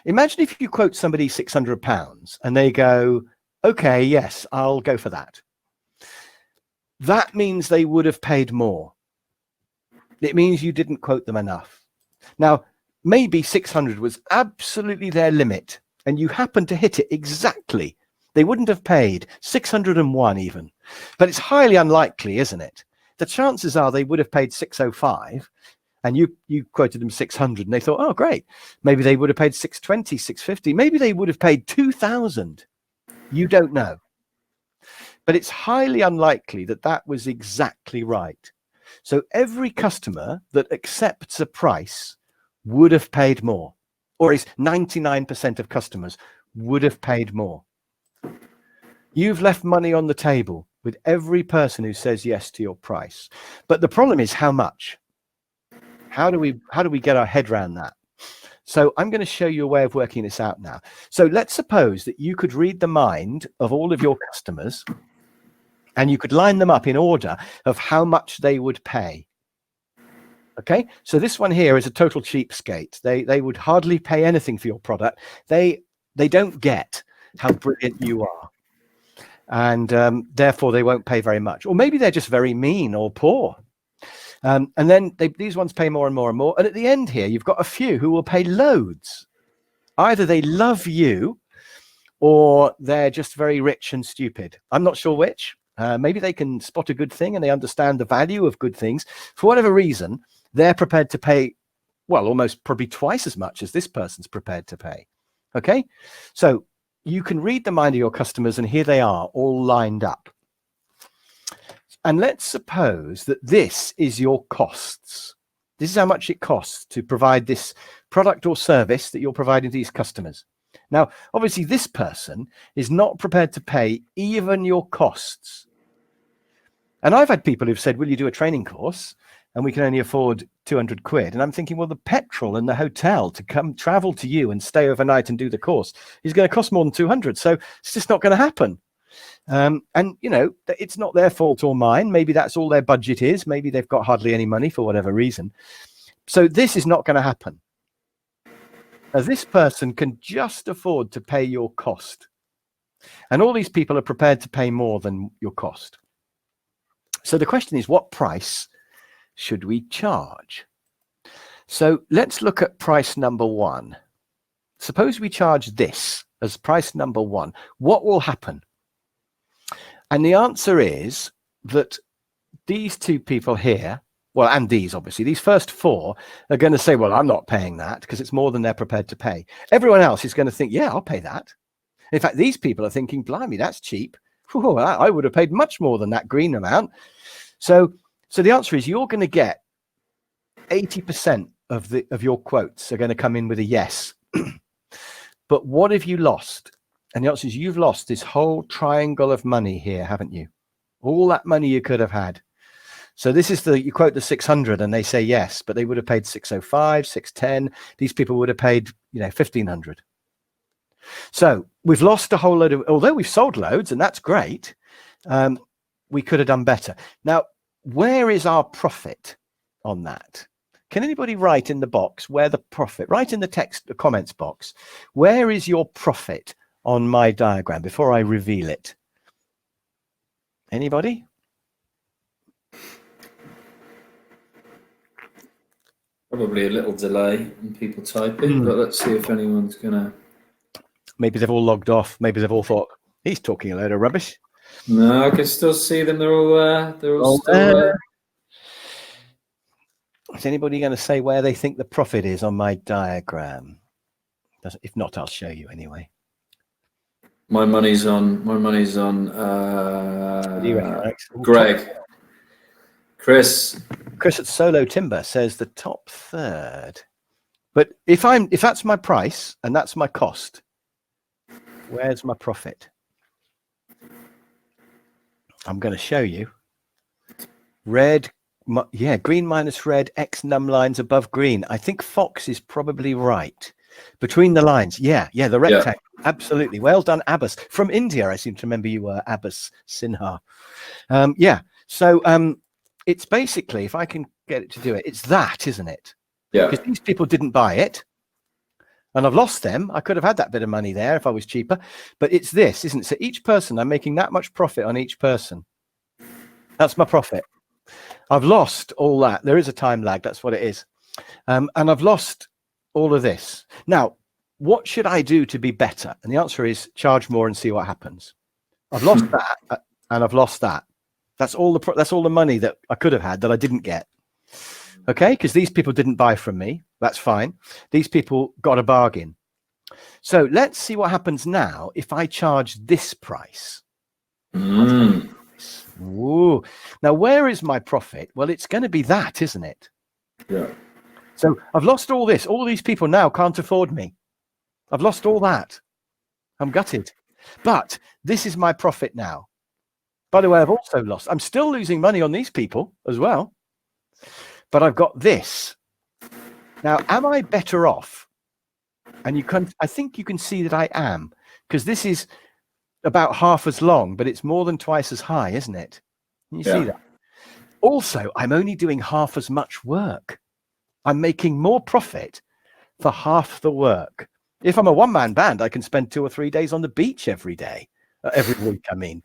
Imagine if you quote somebody £600 and they go, okay, yes, I'll go for that. That means they would have paid more. It means you didn't quote them enough. Now, maybe 600 was absolutely their limit and you happened to hit it exactly. They wouldn't have paid 601 even, but it's highly unlikely, isn't it? The chances are they would have paid 605 and you quoted them 600 and they thought, oh, great. Maybe they would have paid 620, 650. Maybe they would have paid 2,000. You don't know. But it's highly unlikely that that was exactly right. So every customer that accepts a price would have paid more, or is 99% of customers would have paid more. You've left money on the table with every person who says yes to your price. But the problem is how much? How do we get our head around that? So I'm going to show you a way of working this out now. So let's suppose that you could read the mind of all of your customers and you could line them up in order of how much they would pay. Okay, so this one here is a total cheapskate. They would hardly pay anything for your product. They don't get how brilliant you are. And therefore they won't pay very much. Or maybe they're just very mean or poor. And then these ones pay more and more and more. And at the end here, you've got a few who will pay loads. Either they love you or they're just very rich and stupid. I'm not sure which. Maybe they can spot a good thing and they understand the value of good things. For whatever reason, they're prepared to pay, well, almost probably twice as much as this person's prepared to pay. Okay, so you can read the mind of your customers and here they are all lined up. And let's suppose that this is your costs. This is how much it costs to provide this product or service that you're providing to these customers. Now, obviously, this person is not prepared to pay even your costs. And I've had people who've said, will you do a training course? And we can only afford 200 quid. And I'm thinking, well, the petrol and the hotel to come travel to you and stay overnight and do the course is going to cost more than 200. So it's just not going to happen. And, you know, it's not their fault or mine. Maybe that's all their budget is. Maybe they've got hardly any money for whatever reason. So this is not going to happen. Now, this person can just afford to pay your cost. And all these people are prepared to pay more than your cost. So the question is, what price should we charge? So let's look at price number one. Suppose we charge this as price number one. What will happen? And the answer is that these two people here, well, and these obviously, these first four are going to say, well, I'm not paying that because it's more than they're prepared to pay. Everyone else is going to think, yeah, I'll pay that. In fact, these people are thinking, blimey, that's cheap. Whew, I would have paid much more than that green amount. So the answer is you're going to get 80% of your quotes are going to come in with a yes. But what have you lost? And the answer is you've lost this whole triangle of money here, haven't you? All that money you could have had. So this is you quote the 600 and they say yes, but they would have paid 605, 610. These people would have paid, 1,500. So we've lost a whole load of, although we've sold loads and that's great, we could have done better. Now, where is our profit on that? Can anybody write in the box where the profit, write in the text, the comments box, where is your profit on my diagram before I reveal it? Anybody? Probably a little delay in people typing, but let's see if anyone's gonna. Maybe they've all logged off. Maybe they've all thought he's talking a load of rubbish. No, I can still see them. They're all still. Is anybody going to say where they think the profit is on my diagram? If not, I'll show you anyway. My money's on. Greg. Chris at Solo Timber says the top third. But if that's my price and that's my cost, where's my profit? I'm going to show you. Red, yeah, green minus red, X num lines above green. I think Fox is probably right. Between the lines. Yeah, the rectangle. Yeah. Absolutely. Well done, Abbas. From India, I seem to remember you were Abbas Sinha. Yeah. So it's basically, if I can get it to do it, it's that, isn't it? Yeah. Because these people didn't buy it. and I've lost them. I could have had that bit of money there if I was cheaper, but it's this, isn't it? So each person, I'm making that much profit on each person. That's my profit. I've lost all that. There is a time lag. That's what it is. And I've lost all of this. Now, what should I do to be better? And the answer is charge more and see what happens. I've lost that and I've lost that. That's all the money that I could have had that I didn't get. Okay, because these people didn't buy from me. That's fine. These people got a bargain. So let's see what happens now if I charge this price. Ooh. Now, where is my profit? Well, it's going to be that, isn't it? Yeah. So I've lost all this. All these people now can't afford me. I've lost all that. I'm gutted. But this is my profit now. By the way, I've also lost. I'm still losing money on these people as well. But I've got this. Now, am I better off? And I think you can see that I am, because this is about half as long, but it's more than twice as high, isn't it? Can you see that? Also, I'm only doing half as much work. I'm making more profit for half the work. If I'm a one-man band, I can spend 2 or 3 days on the beach every week. I mean,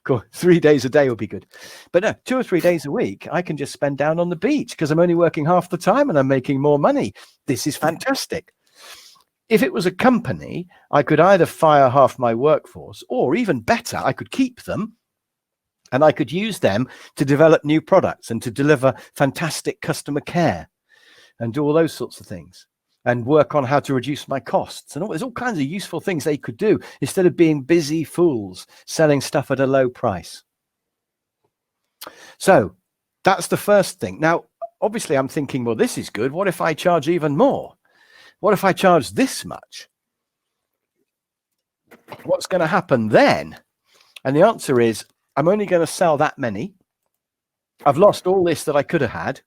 cool. 3 days a day would be good. But no, 2 or 3 days a week, I can just spend down on the beach because I'm only working half the time and I'm making more money. This is fantastic. If it was a company, I could either fire half my workforce, or even better, I could keep them and I could use them to develop new products and to deliver fantastic customer care and do all those sorts of things and work on how to reduce my costs. And there's all kinds of useful things they could do instead of being busy fools selling stuff at a low price. So that's the first thing. Now, obviously, I'm thinking, well, this is good. What if I charge even more? What if I charge this much? What's going to happen then? And the answer is, I'm only going to sell that many. I've lost all this that I could have had.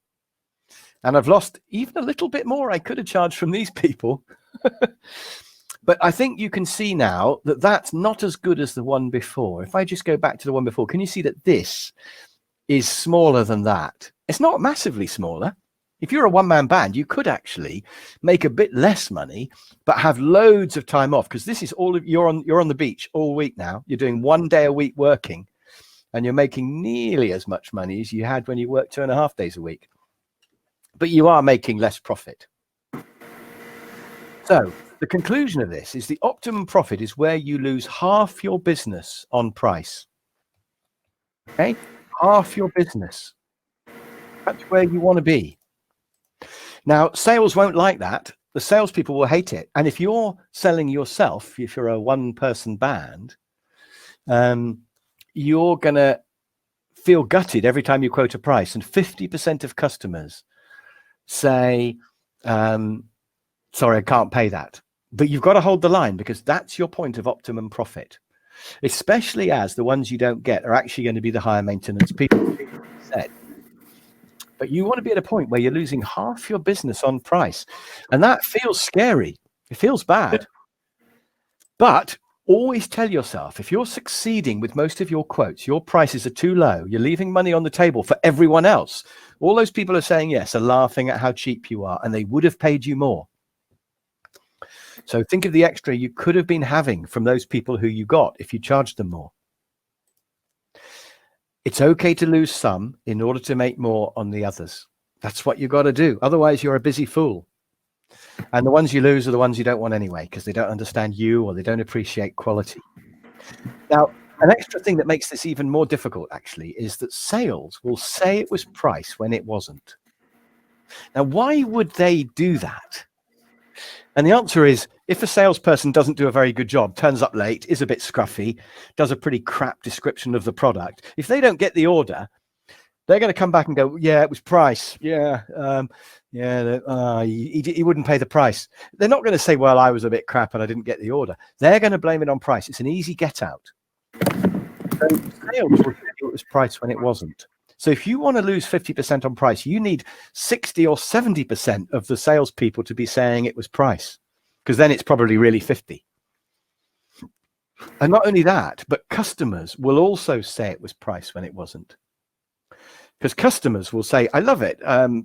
And I've lost even a little bit more I could have charged from these people. But I think you can see now that that's not as good as the one before. If I just go back to the one before, can you see that this is smaller than that? It's not massively smaller. If you're a one-man band, you could actually make a bit less money, but have loads of time off, because this is all of, you're on the beach all week now. You're doing 1 day a week working, and you're making nearly as much money as you had when you worked 2.5 days a week. But you are making less profit. So the conclusion of this is the optimum profit is where you lose half your business on price. Okay, half your business. That's where you want to be. Now, sales won't like that. The salespeople will hate it. And if you're selling yourself, if you're a one-person band, you're going to feel gutted every time you quote a price. And 50% of customers say, sorry, I can't pay that. But you've got to hold the line, because that's your point of optimum profit, especially as the ones you don't get are actually going to be the higher maintenance people. But you want to be at a point where you're losing half your business on price. And that feels scary. It feels bad. But always tell yourself, if you're succeeding with most of your quotes, your prices are too low, you're leaving money on the table for everyone else. All those people are saying yes, are laughing at how cheap you are, and they would have paid you more. So think of the extra you could have been having from those people who you got if you charged them more. It's okay to lose some in order to make more on the others. That's what you got to do. Otherwise, you're a busy fool. And the ones you lose are the ones you don't want anyway, because they don't understand you or they don't appreciate quality. Now, an extra thing that makes this even more difficult, actually, is that sales will say it was price when it wasn't. Now, why would they do that? And the answer is, if a salesperson doesn't do a very good job, turns up late, is a bit scruffy, does a pretty crap description of the product, if they don't get the order, they're going to come back and go, yeah, it was price. Yeah, he wouldn't pay the price. They're not going to say, well, I was a bit crap and I didn't get the order. They're going to blame it on price. It's an easy get out. So sales will tell you it was price when it wasn't. So if you want to lose 50% on price, you need 60 or 70% of the salespeople to be saying it was price, because then it's probably really 50. And not only that, but customers will also say it was price when it wasn't. Because customers will say, I love it,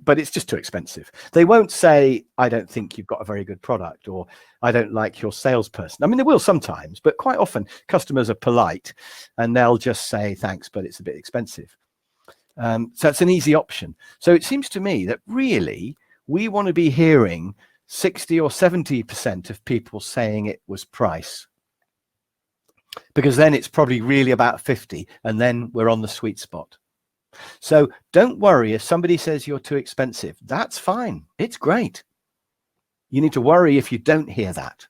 but it's just too expensive. They won't say, I don't think you've got a very good product, or I don't like your salesperson. I mean, they will sometimes, but quite often customers are polite and they'll just say, thanks, but it's a bit expensive. So it's an easy option. So it seems to me that really we want to be hearing 60 or 70% of people saying it was price, because then it's probably really about 50, and then we're on the sweet spot. So don't worry if somebody says you're too expensive. That's fine. It's great. You need to worry if you don't hear that.